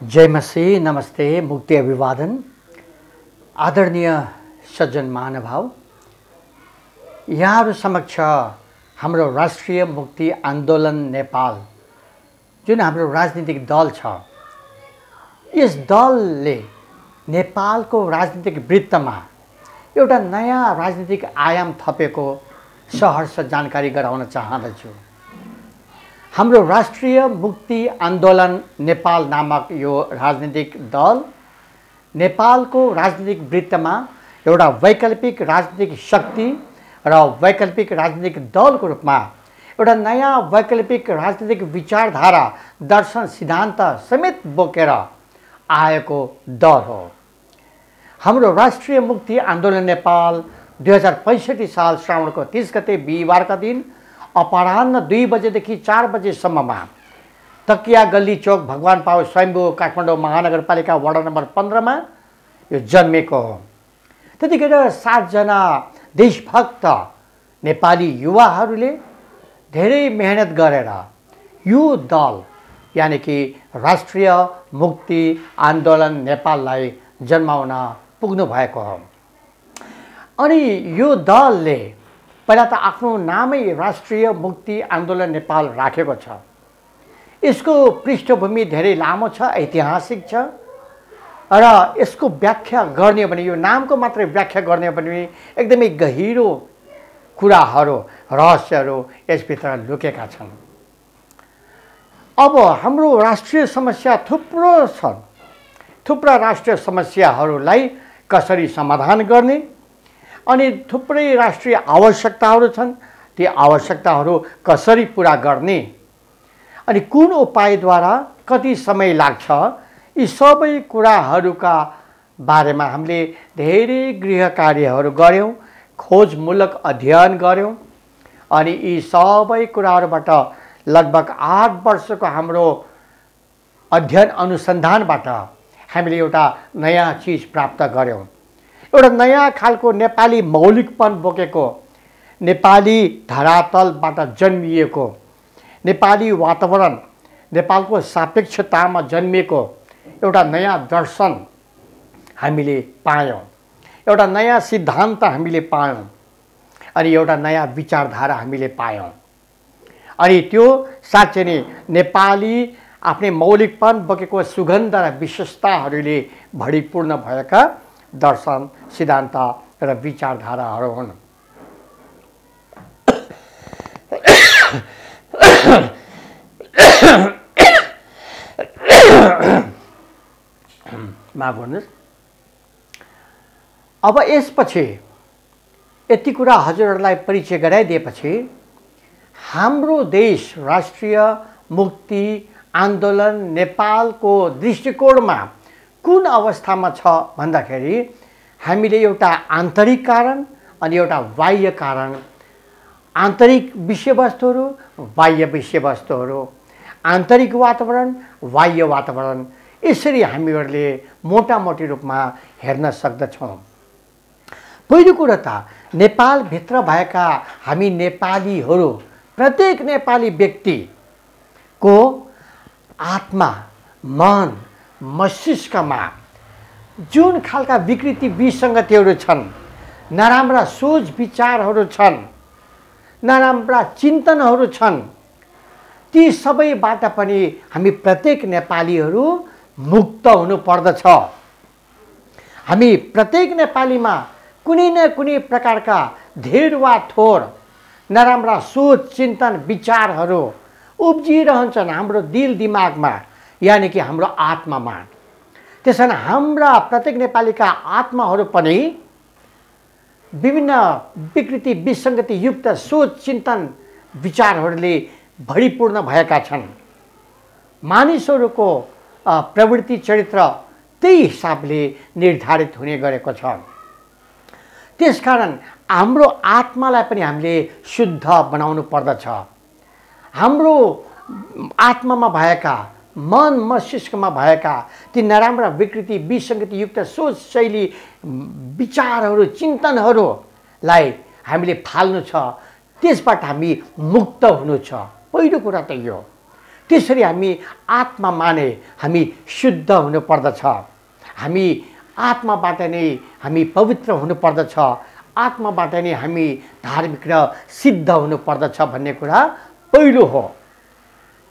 जय मसीह, नमस्ते, मुक्ति अभिवादन। आदरणीय सज्जन महानुभाव, यहाँहरु समक्ष हाम्रो राष्ट्रिय मुक्ति आन्दोलन नेपाल जुन हाम्रो राजनीतिक दल छ, यस दलले नेपालको राजनीतिक वृत्तमा एउटा नयाँ राजनीतिक आयाम थपेको सहर्ष जानकारी गराउन चाहन्छु। हाम्रो राष्ट्रिय मुक्ति आन्दोलन नेपाल नामक यो राजनीतिक दल नेपालको राजनीतिक वृत्तमा एउटा वैकल्पिक राजनीतिक शक्ति र वैकल्पिक राजनीतिक दलको रूपमा एउटा नयाँ वैकल्पिक राजनीतिक विचारधारा, दर्शन, सिद्धान्त समेत बोकेर आएको दल हो। हाम्रो राष्ट्रिय मुक्ति आन्दोलन नेपाल 2065 साल श्रावणको 30 गते बिहीबारका दिन अपराह्न 2 बजेदेखि 4 बजेसम्ममा तकिया गल्ली चौक भगवान पाव स्वयम्भू काठमाडौँ महानगरपालिका वडा नम्बर 15 मा यो जन्मेको हो। त्यतिखेर 7 जना देशभक्त नेपाली युवाहरूले धेरै मेहनत गरेर यो दल यानी कि राष्ट्रिय मुक्ति आन्दोलन नेपाललाई जन्माउन पुग्नु भएको हो। अनि यो दलले पहिला त आफ्नो नामै राष्ट्रिय मुक्ति आन्दोलन नेपाल राखेको छ। यसको पृष्ठभूमि धेरै लामो छ, ऐतिहासिक छ र यसको व्याख्या गर्ने भने यो नामको मात्रै व्याख्या गर्ने भने एकदमै गहिरो कुराहरू, रहस्यहरू यसभित्र लुकेका छन्। अब हाम्रो राष्ट्रिय समस्या थुप्रो छन्। थुप्रा राष्ट्रिय समस्याहरूलाई कसरी समाधान गर्ने अनि थुप्रै राष्ट्रिय आवश्यकताहरू छन्, ती आवश्यकताहरू कसरी पूरा गर्ने अनि कुन उपायद्वारा कति समय लाग्छ, यी सबै कुराहरूका बारेमा हामीले धेरै गृह कार्यहरू गर्यौं, खोजमूलक अध्ययन गर्यौं अनि यी सबै कुराहरूबाट लगभग 8 वर्षको हाम्रो अध्ययन अनुसन्धानबाट हामीले एउटा नयाँ चीज प्राप्त गर्यौं। एउटा नयाँ खालको नेपाली मौलिकपन बोकेको, नेपाली धरातलबाट जन्मिएको, नेपाली वातावरण, नेपालको सापेक्षतामा जन्मिएको एउटा नयाँ दर्शन हामीले पायौं, एउटा नयाँ सिद्धान्त हामीले पायौं अनि एउटा नयाँ विचारधारा हामीले पायौं। अनि त्यो साँच्चै नै नेपाली आफ्नै मौलिकपन बोकेको सुगन्ध र विशेषताहरूले भरिपूर्ण भएका दर्शन, सिद्धान्त र विचारधाराहरू हुन्। माफ गर्नुहोस्। अब यसपछि यति कुरा हजुरहरूलाई परिचय गराइदिएपछि हाम्रो देश राष्ट्रिय मुक्ति आन्दोलन नेपालको दृष्टिकोणमा कुन अवस्थामा छ भन्दाखेरि हामीले एउटा आन्तरिक कारण अनि एउटा बाह्य कारण, आन्तरिक विषयवस्तुहरू, बाह्य विषयवस्तुहरू, आन्तरिक वातावरण, बाह्य वातावरण, यसरी हामीहरूले मोटामोटी रूपमा हेर्न सक्दछौँ। पहिलो कुरा त नेपालभित्र भएका हामी नेपालीहरू, प्रत्येक नेपाली व्यक्तिको आत्मा, मन, मस्तिष्कमा जुन खालका विकृति विसङ्गतिहरू छन्, नराम्रा सोच विचारहरू छन्, नराम्रा चिन्तनहरू छन्, ती सबैबाट पनि हामी प्रत्येक नेपालीहरू मुक्त हुनु पर्दछ। हामी प्रत्येक नेपालीमा कुनै न कुनै प्रकारका धेर वा थोर नराम्रा सोच चिन्तन विचारहरू उब्जिरहन्छन् हाम्रो दिल दिमागमा, यानी कि हाम्रो आत्मामा। त्यसैले हाम्रा प्रत्येक नेपालीका आत्माहरू पनि विभिन्न विकृति विसङ्गति युक्त सोच चिन्तन विचारहरूले भरिपूर्ण भएका छन्। मानिसहरूको प्रवृत्ति चरित्र त्यही हिसाबले निर्धारित हुने गरेको छ। त्यसकारण हाम्रो आत्मालाई पनि हामीले शुद्ध बनाउनु पर्दछ। हाम्रो आत्मामा भएका, मन मस्तिष्कमा भएका ती नराम्रा विकृति विसङ्गति युक्त सोच शैली विचारहरू चिन्तनहरूलाई हामीले फाल्नु छ, त्यसबाट हामी मुक्त हुनु छ। पहिलो कुरा त यो। त्यसरी हामी आत्मा माने हामी शुद्ध हुनुपर्दछ। हामी आत्माबाट नै हामी पवित्र हुनुपर्दछ। आत्माबाट नै हामी धार्मिक र सिद्ध हुनुपर्दछ भन्ने कुरा पहिलो हो।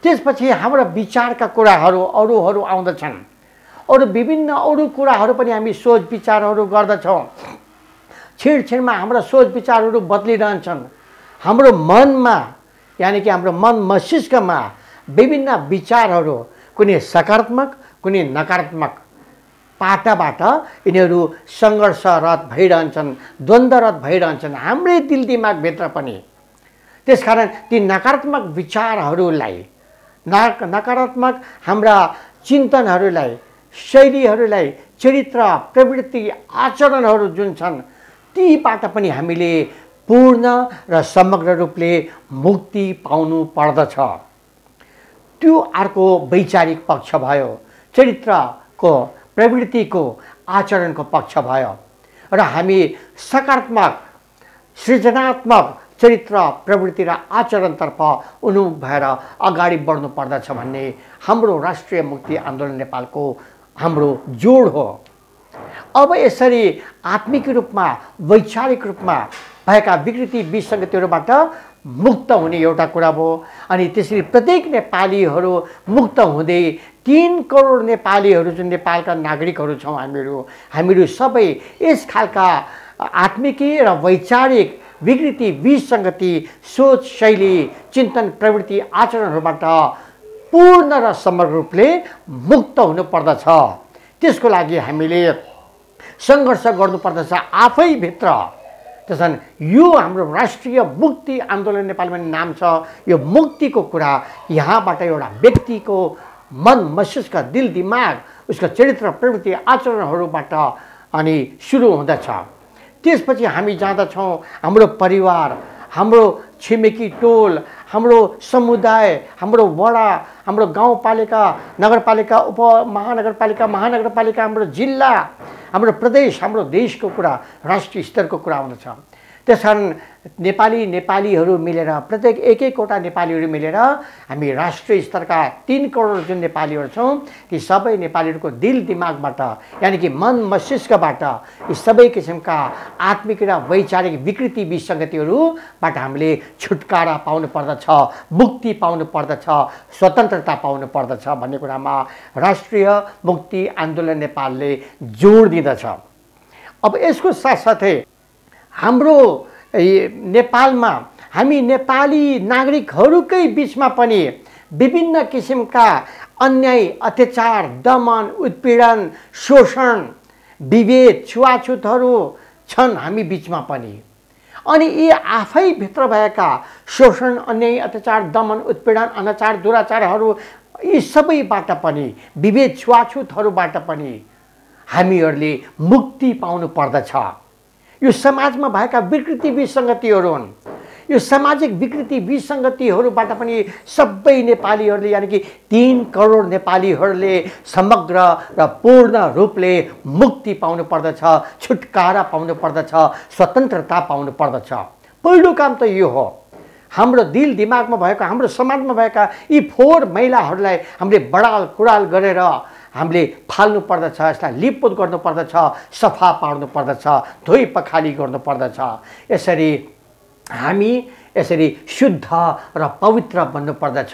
त्यसपछि हाम्रा विचारका कुराहरू अरूहरू आउँदछन्। अरू विभिन्न अरू कुराहरू पनि हामी सोच विचारहरू गर्दछौँ। छिनछिनमा हाम्रा सोच विचारहरू बदलिरहन्छन्। हाम्रो मनमा यानि कि हाम्रो मन मस्तिष्कमा विभिन्न विचारहरू कुनै सकारात्मक कुनै नकारात्मक पाटाबाट यिनीहरू सङ्घर्षरत भइरहन्छन्, द्वन्द्वरत भइरहन्छन् हाम्रै दिल दिमागभित्र पनि। त्यसकारण ती नकारात्मक विचारहरूलाई नकारात्मक हाम्रा चिन्तनहरूलाई शैलीहरूलाई चरित्र प्रवृत्ति आचरणहरू जुन छन् तीबाट पनि हामीले पूर्ण र समग्र रूपले मुक्ति पाउनु पर्दछ। त्यो अर्को वैचारिक पक्ष भयो, चरित्रको प्रवृत्तिको आचरणको पक्ष भयो र हामी सकारात्मक सृजनात्मक चरित्र प्रवृत्ति र आचरणतर्फ उन्मुख भएर अगाडि बढ्नु पर्दछ भन्ने हाम्रो राष्ट्रिय मुक्ति आन्दोलन नेपालको हाम्रो जोड हो। अब यसरी आत्मिक रूपमा वैचारिक रूपमा भएका विकृति विसङ्गतिहरूबाट मुक्त हुने एउटा कुरा भयो। अनि त्यसरी प्रत्येक नेपालीहरू मुक्त हुँदै 3 करोड नेपालीहरू जुन नेपालका नागरिकहरू छौँ हामीहरू सबै यस खालका आत्मिकी र वैचारिक विकृति विसङ्गति सोच शैली चिन्तन प्रवृत्ति आचरणहरूबाट पूर्ण र समग्र रूपले मुक्त हुनुपर्दछ। त्यसको लागि हामीले सङ्घर्ष गर्नुपर्दछ आफैभित्र। त्यसैले यो हाम्रो राष्ट्रिय मुक्ति आन्दोलन नेपालमा नाम छ। यो मुक्तिको कुरा यहाँबाट एउटा व्यक्तिको मन मस्तिष्क दिल दिमाग उसको चरित्र प्रवृत्ति आचरणहरूबाट अनि सुरु हुँदछ। त्यसपछि हामी जाँदछौँ हाम्रो परिवार, हाम्रो छिमेकी टोल, हाम्रो समुदाय, हाम्रो वडा, हाम्रो गाउँपालिका, नगरपालिका, उपमहानगरपालिका, महानगरपालिका, हाम्रो जिल्ला, हाम्रो प्रदेश, हाम्रो देशको कुरा, राष्ट्रिय स्तरको कुरा आउँदछ। त्यसकारण नेपालीहरू मिलेर प्रत्येक एकवटा नेपालीहरू मिलेर हामी राष्ट्रिय स्तरका 3 करोड जुन नेपालीहरू छौँ ती सबै नेपालीहरूको दिल दिमागबाट यानि कि मन मस्तिष्कबाट यी सबै किसिमका आत्मिक र वैचारिक विकृति विसङ्गतिहरूबाट हामीले छुटकारा पाउनु पर्दछ, मुक्ति पाउनु पर्दछ, स्वतन्त्रता पाउनु पर्दछ भन्ने कुरामा राष्ट्रिय मुक्ति आन्दोलन नेपालले जोड दिँदछ। अब यसको साथसाथै हाम्रो नेपालमा हामी नेपाली नागरिकहरूकै बिचमा पनि विभिन्न किसिमका अन्याय अत्याचार दमन उत्पीडन शोषण विभेद छुवाछुतहरू छन् हामी बिचमा पनि। अनि यी आफै भित्र भएका शोषण अन्याय अत्याचार दमन उत्पीडन अनाचार दुराचारहरू यी सबैबाट पनि विभेद छुवाछुतहरूबाट पनि हामीहरूले मुक्ति पाउनु पर्दछ। यो समाजमा भएका विकृति विसङ्गतिहरू हुन्। यो सामाजिक विकृति विसङ्गतिहरूबाट पनि सबै नेपालीहरूले यानि कि 3 करोड नेपालीहरूले समग्र र पूर्ण रूपले मुक्ति पाउनु पर्दछ, छुटकारा पाउनु पर्दछ, स्वतन्त्रता पाउनु पर्दछ। पहिलो काम त यो हो। हाम्रो दिल दिमागमा भएको हाम्रो समाजमा भएका यी फोहोर मैलाहरूलाई हामीले बडाल कुडाल गरेर हामीले फाल्नु पर्दछ, यसलाई लिपपोत गर्नु पर्दछ, सफा पार्नु पर्दछ, धोइ पखाली गर्नु पर्दछ। यसरी हामी यसरी शुद्ध र पवित्र बन्नु पर्दछ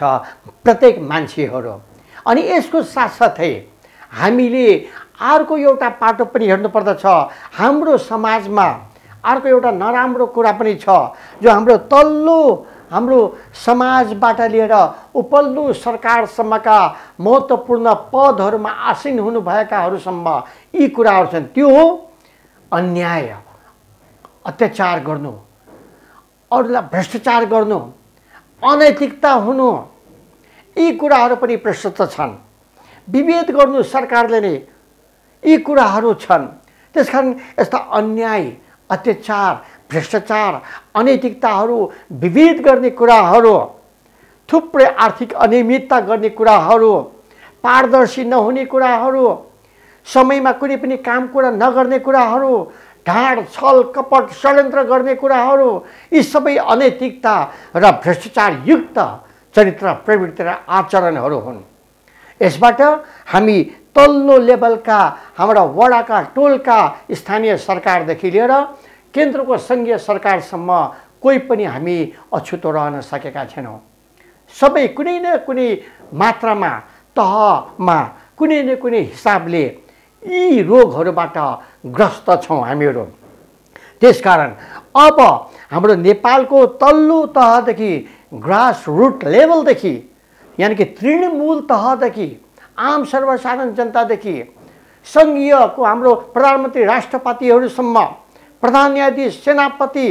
प्रत्येक मान्छेहरू। अनि यसको साथसाथै हामीले अर्को एउटा पाटो पनि हेर्नु पर्दछ। हाम्रो समाजमा अर्को एउटा नराम्रो कुरा पनि छ जो हाम्रो समाजबाट लिएर उपल्लो सरकारसम्मका महत्त्वपूर्ण पदहरूमा आसीन हुनुभएकाहरूसम्म यी कुराहरू छन्। त्यो हो अन्याय अत्याचार गर्नु, अरूलाई भ्रष्टाचार गर्नु, अनैतिकता हुनु, यी कुराहरू पनि प्रशस्त छन्। विभेद गर्नु सरकारले नै यी कुराहरू छन्। त्यसकारण यस्ता अन्याय अत्याचार भ्रष्टाचार अनैतिकताहरू विभेद गर्ने कुराहरू थुप्रै आर्थिक अनियमितता गर्ने कुराहरू पारदर्शी नहुने कुराहरू समयमा कुनै पनि काम कुरा नगर्ने कुराहरू ढाड छल कपट षड्यन्त्र गर्ने कुराहरू यी सबै अनैतिकता र भ्रष्टाचार युक्त चरित्र प्रवृत्ति र आचरणहरू हुन्। यसबाट हामी तल्लो लेभलका हाम्रा वडाका टोलका स्थानीय सरकारदेखि लिएर केन्द्रको सङ्घीय सरकारसम्म कोही पनि हामी अछुतो रहन सकेका छैनौँ। सबै कुनै न कुनै मात्रामा तहमा कुनै न कुनै हिसाबले यी रोगहरूबाट ग्रस्त छौँ हामीहरू। त्यसकारण अब हाम्रो नेपालको तल्लो तहदेखि ग्रास रुट लेभलदेखि यानि कि तृणमूल तहदेखि आम सर्वसाधारण जनतादेखि सङ्घीयको हाम्रो प्रधानमन्त्री राष्ट्रपतिहरूसम्म प्रधान न्यायाधीश सेनापति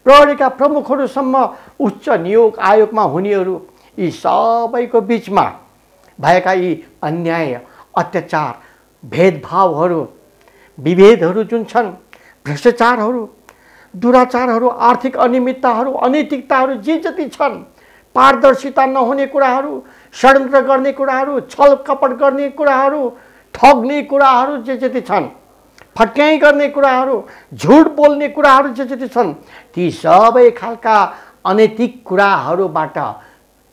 प्रहरीका प्रमुखहरूसम्म उच्च नियोग आयोगमा हुनेहरू यी सबैको बिचमा भएका यी अन्याय अत्याचार भेदभावहरू विभेदहरू जुन छन् भ्रष्टाचारहरू दुराचारहरू आर्थिक अनियमितताहरू अनैतिकताहरू जे जति छन् पारदर्शिता नहुने कुराहरू षड्यन्त्र गर्ने कुराहरू छल कपट गर्ने कुराहरू ठग्ने कुराहरू जे जति छन् फट्याइ गर्ने कुराहरू झुट बोल्ने कुराहरू जे जति छन् ती सबै खालका अनैतिक कुराहरूबाट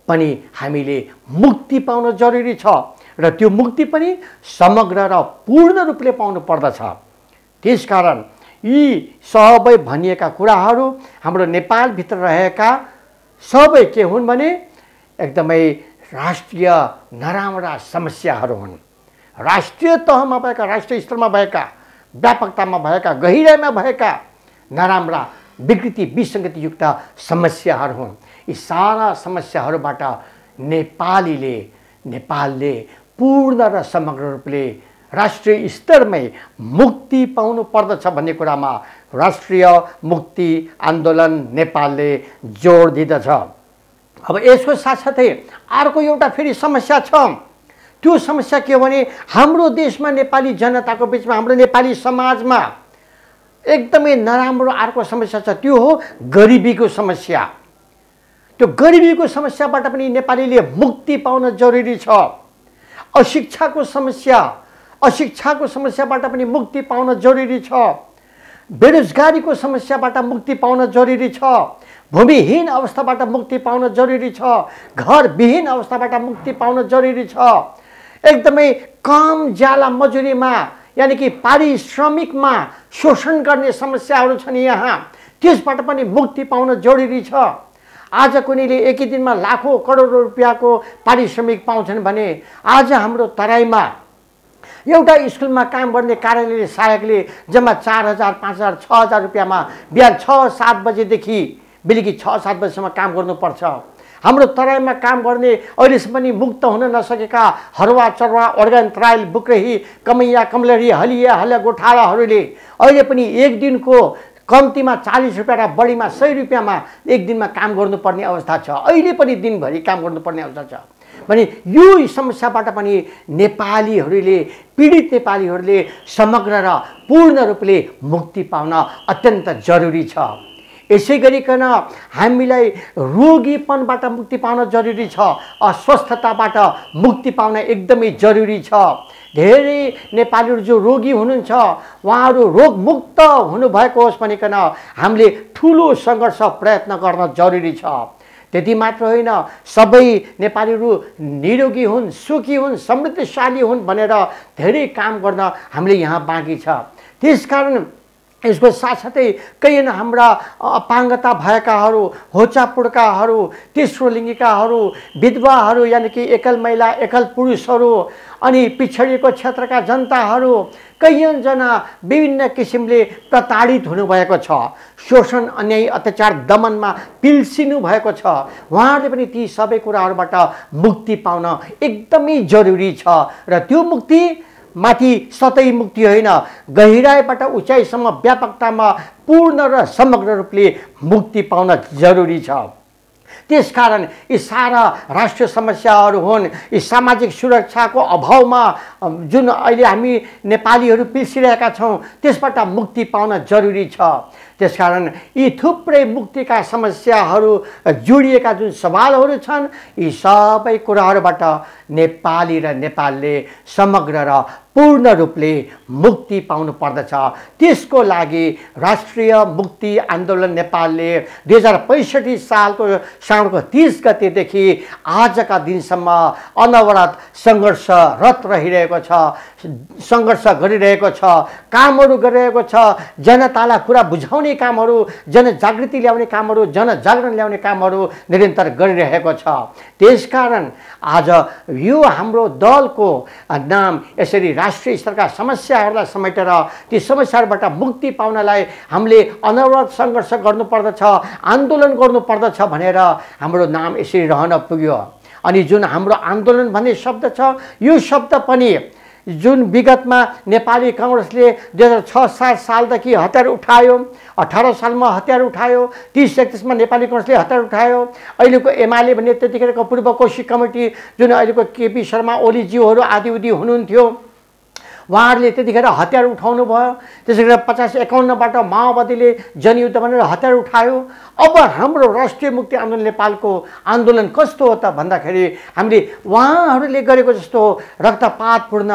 पनि हामीले मुक्ति पाउन जरुरी छ र त्यो मुक्ति पनि समग्र र पूर्ण रूपले पाउनु पर्दछ। त्यसकारण यी सबै भनिएका कुराहरू हाम्रो नेपालभित्र रहेका सबै के हुन् भने एकदमै राष्ट्रिय नराम्रा समस्याहरू हुन्। राष्ट्रिय तहमा भएका राष्ट्रिय स्तरमा भएका व्यापकतामा भएका गहिराइमा भएका नराम्रा विकृति विसङ्गतियुक्त समस्याहरू हुन्। यी सारा समस्याहरूबाट नेपालले पूर्ण र समग्र रूपले राष्ट्रिय स्तरमै मुक्ति पाउनु पर्दछ भन्ने कुरामा राष्ट्रिय मुक्ति आन्दोलन नेपालले जोड दिँदछ। अब यसको साथसाथै अर्को एउटा फेरि समस्या छ। त्यो समस्या के हो भने हाम्रो देशमा नेपाली जनताको बिचमा हाम्रो नेपाली समाजमा एकदमै नराम्रो अर्को समस्या छ। त्यो हो गरिबीको समस्या। त्यो गरिबीको समस्याबाट पनि नेपालीले मुक्ति पाउन जरुरी छ। अशिक्षाको समस्याबाट पनि मुक्ति पाउन जरुरी छ। बेरोजगारीको समस्याबाट मुक्ति पाउन जरुरी छ। भूमिहीन अवस्थाबाट मुक्ति पाउन जरुरी छ। घरविहीन अवस्थाबाट मुक्ति पाउन जरुरी छ। एकदमै काम ज्याला मजुरीमा यानि कि पारिश्रमिकमा शोषण गर्ने समस्याहरू छन् यहाँ, त्यसबाट पनि मुक्ति पाउन जरुरी छ। आज कुनैले एकै दिनमा लाखौं करोडौं रुपियाँको पारिश्रमिक पाउँछन् भने आज हाम्रो तराईमा एउटा स्कुलमा काम गर्ने कार्यालयले सहायकले जम्मा 4000, 5000, 6000 रुपियाँमा बिहान 6-7 बजेदेखि बेलुकी 6-7 बजेसम्म काम गर्नुपर्छ। हाम्रो तराईमा काम गर्ने अहिलेसम्म पनि मुक्त हुन नसकेका हरुवा चरुवा अर्गन ट्रायल बुक्रेही कमैया कमलरी हलिया हल्ला गोठालाहरूले अहिले पनि एक दिनको कम्तीमा 40 रुपियाँ र बढीमा 100 रुपियाँमा एक दिनमा काम गर्नुपर्ने अवस्था छ। अहिले पनि दिनभरि काम गर्नुपर्ने अवस्था छ भने यो समस्याबाट पनि नेपालीहरूले पीडित नेपालीहरूले समग्र र पूर्ण रूपले मुक्ति पाउन अत्यन्त जरुरी छ। यसै गरिकन हामीलाई रोगीपनबाट मुक्ति पाउन जरुरी छ। अस्वस्थताबाट मुक्ति पाउन एकदमै जरुरी छ। धेरै नेपालीहरू जो रोगी हुनुहुन्छ उहाँहरू रोगमुक्त हुनुभएको होस् भनिकन हामीले ठुलो सङ्घर्ष प्रयत्न गर्न जरुरी छ। त्यति मात्र होइन, सबै नेपालीहरू निरोगी हुन्, सुखी हुन्, समृद्धशाली हुन् भनेर धेरै काम गर्न हामीले यहाँ बाँकी छ। त्यसकारण यसको साथसाथै कहीँ हाम्रा अपाङ्गता भएकाहरू, होचापुड्काहरू, तेस्रो लिङ्गीकाहरू, विधवाहरू यानि कि एकल महिला एकल पुरुषहरू अनि पिछडिएको क्षेत्रका जनताहरू कैयनजना विभिन्न किसिमले प्रताडित हुनुभएको छ, शोषण अन्याय अत्याचार दमनमा पिल्सिनु भएको छ। उहाँहरूले पनि ती सबै कुराहरूबाट मुक्ति पाउन एकदमै जरुरी छ र त्यो मुक्ति माथि सतै मुक्ति होइन, गहिराइबाट उचाइसम्म व्यापकतामा पूर्ण र समग्र रूपले मुक्ति पाउन जरुरी छ। त्यसकारण यी सारा राष्ट्रिय समस्याहरू हुन्। यी सामाजिक सुरक्षाको अभावमा जुन अहिले हामी नेपालीहरू पिल्सिरहेका छौँ त्यसबाट मुक्ति पाउन जरुरी छ। त्यसकारण यी थुप्रै मुक्तिका समस्याहरू जोडिएका जुन सवालहरू छन्, यी सबै कुराहरूबाट नेपाली र नेपालले समग्र र पूर्ण रूपले मुक्ति पाउनु पर्दछ। त्यसको लागि राष्ट्रिय मुक्ति आन्दोलन नेपालले 2065 सालको श्रावणको 30 गतेदेखि आजका दिनसम्म अनवरत सङ्घर्षरत रहिरहेको छ, सङ्घर्ष गरिरहेको छ, कामहरू गरिरहेको छ। जनतालाई कुरा बुझाउने कामहरू, जनजागृति ल्याउने कामहरू, जनजागरण ल्याउने कामहरू निरन्तर गरिरहेको छ। त्यसकारण आज यो हाम्रो दलको नाम यसरी राष्ट्रिय स्तरका समस्याहरूलाई समेटेर ती समस्याहरूबाट मुक्ति पाउनलाई हामीले अनवरत सङ्घर्ष गर्नुपर्दछ, आन्दोलन गर्नुपर्दछ भनेर हाम्रो नाम यसरी रहन पुग्यो। अनि जुन हाम्रो आन्दोलन भन्ने शब्द छ, यो शब्द पनि जुन विगतमा नेपाली काङ्ग्रेसले 2006-07 सालदेखि हतियार उठायो, 18 सालमा हतियार उठायो, 30-31 मा नेपाली काङ्ग्रेसले हतियार उठायो। अहिलेको एमाले भन्ने त्यतिखेरको पूर्व कोशी कमिटी जुन अहिलेको केपी शर्मा ओलीज्यूहरू आदि उदि हुनुहुन्थ्यो, उहाँहरूले त्यतिखेर हतियार उठाउनु भयो। त्यसै गरी 50-51बाट माओवादीले जनयुद्ध भनेर हतियार उठायो। अब हाम्रो राष्ट्रिय मुक्ति आन्दोलन नेपालको आन्दोलन कस्तो हो त भन्दाखेरि हामीले उहाँहरूले गरेको जस्तो रक्तपातपूर्ण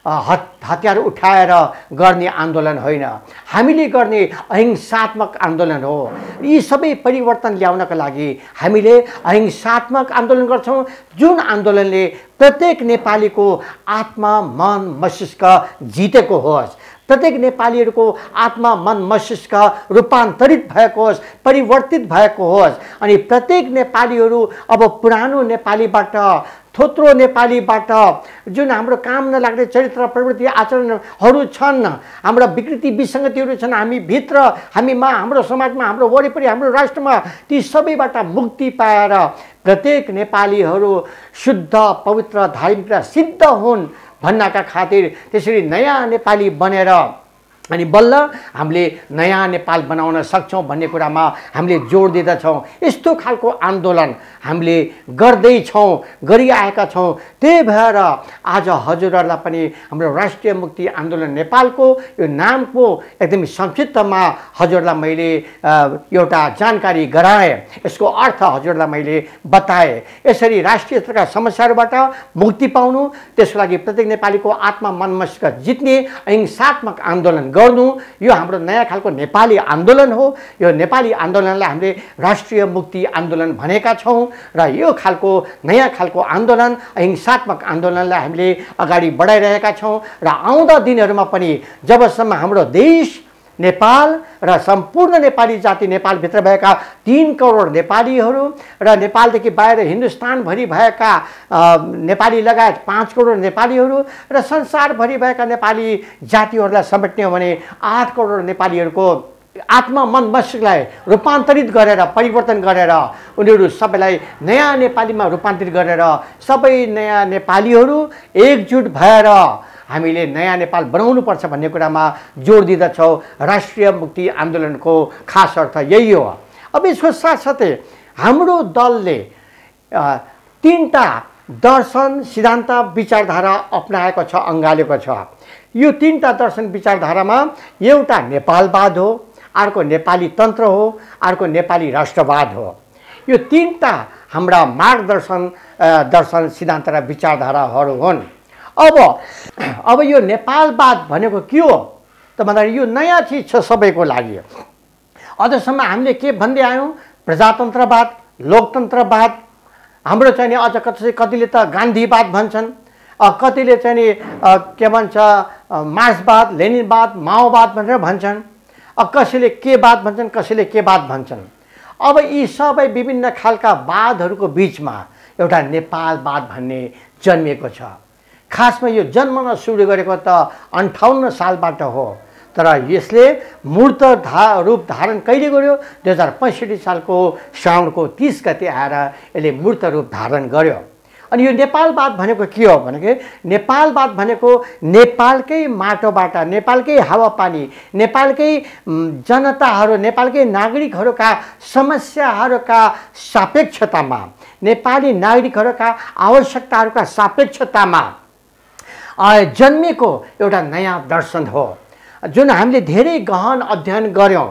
हतियार उठाएर गर्ने आन्दोलन होइन, हामीले गर्ने अहिंसात्मक आन्दोलन हो। यी सबै परिवर्तन ल्याउनका लागि हामीले अहिंसात्मक आन्दोलन गर्छौँ, जुन आन्दोलनले प्रत्येक नेपालीको आत्मा मन मस्तिष्क जितेको होस्, प्रत्येक नेपालीहरूको आत्मा मन मस्तिष्क रूपान्तरित भएको होस्, परिवर्तित भएको होस्। अनि प्रत्येक नेपालीहरू अब पुरानो नेपालीबाट, थोत्रो नेपालीबाट जुन हाम्रो काम नलाग्ने चरित्र प्रवृत्ति आचरणहरू छन्, हाम्रा विकृति विसङ्गतिहरू छन् हामी भित्र, हामीमा, हाम्रो समाजमा, हाम्रो वरिपरि, हाम्रो राष्ट्रमा, ती सबैबाट मुक्ति पाएर प्रत्येक नेपालीहरू शुद्ध पवित्र धार्मिक र सिद्ध हुन् भन्नका खातिर त्यसरी नयाँ नेपाली बनेर अनि बल्ल हामीले नयाँ नेपाल बनाउन सक्छौँ भन्ने कुरामा हामीले जोड दिँदछौँ। यस्तो खालको आन्दोलन हामीले गर्दैछौँ, गरिआएका छौँ। त्यही भएर आज हजुरहरूलाई पनि हाम्रो राष्ट्रिय मुक्ति आन्दोलन नेपालको यो नामको एकदमै संक्षिप्तमा हजुरलाई मैले एउटा जानकारी गराएँ, यसको अर्थ हजुरलाई मैले बताएँ। यसरी राष्ट्रिय स्तरका समस्याहरूबाट मुक्ति पाउनु, त्यसको लागि प्रत्येक नेपालीको आत्मा मन मस्तिष्क जित्ने अहिंसात्मक आन्दोलन गर्नु, यो हाम्रो नयाँ खालको नेपाली आन्दोलन हो। यो नेपाली आन्दोलनलाई हामीले राष्ट्रिय मुक्ति आन्दोलन भनेका छौँ र यो खालको नयाँ खालको आन्दोलन, अहिंसात्मक आन्दोलनलाई हामीले अगाडि बढाइरहेका छौँ। र आउँदा दिनहरूमा पनि जबसम्म हाम्रो देश नेपाल र सम्पूर्ण नेपाली जाति, नेपालभित्र भएका 3 करोड नेपालीहरू र नेपालदेखि बाहिर हिन्दुस्तानभरि भएका नेपाली लगायत 5 करोड नेपालीहरू र संसारभरि भएका नेपाली जातिहरूलाई समेट्ने हो भने 8 करोड नेपालीहरूको आत्मा मन मस्तिष्कलाई रूपान्तरित गरेर, परिवर्तन गरेर उनीहरू सबैलाई नयाँ नेपालीमा रूपान्तरित गरेर सबै नयाँ नेपालीहरू एकजुट भएर हामीले नयाँ नेपाल बनाउनु पर्छ भन्ने कुरामा जोड दिँदछौँ। राष्ट्रिय मुक्ति आन्दोलनको खास अर्थ यही हो। अब यसको साथसाथै हाम्रो दलले 3टा दर्शन, सिद्धान्त, विचारधारा अपनाएको छ, अँगालेको छ। यो 3टा दर्शन विचारधारामा एउटा नेपालवाद हो, अर्को नेपाली तन्त्र हो, अर्को नेपाली राष्ट्रवाद हो। यो 3टा हाम्रा मार्गदर्शन, दर्शन, सिद्धान्त र विचारधाराहरू हुन्। अब यो नेपालवाद भनेको के हो त भन्दाखेरि यो नयाँ चिज छ सबैको लागि। अझसम्म हामीले के भन्दै आयौँ? प्रजातन्त्रवाद, लोकतन्त्रवाद। हाम्रो चाहिँ नि अझ कतिले त गान्धीवाद भन्छन्, कतिले चाहिँ नि के भन्छ मार्क्सवाद, लेनिनवाद, माओवाद भनेर भन्छन्, कसैले के वाद भन्छन्, कसैले के वाद भन्छन्। अब यी सबै विभिन्न खालका वादहरूको बिचमा एउटा नेपालवाद भन्ने जन्मिएको छ। खासमा यो जन्मन सुरु गरेको त 58 सालबाट हो, तर यसले मूर्त रूप धारण कहिले गर्यो? 2065 सालको श्रावणको 30 गते आएर यसले मूर्त रूप धारण गर्यो। अनि यो नेपालवाद भनेको के हो भनेको, नेपालवाद भनेको नेपालकै माटोबाट, नेपालकै हावापानी, नेपालकै जनताहरू, नेपालकै नागरिकहरूका समस्याहरूका सापेक्षतामा, नेपाली नागरिकहरूका आवश्यकताहरूका सापेक्षतामा जन्मेको एउटा नयाँ दर्शन हो, जुन हामीले धेरै गहन अध्ययन गऱ्यौँ,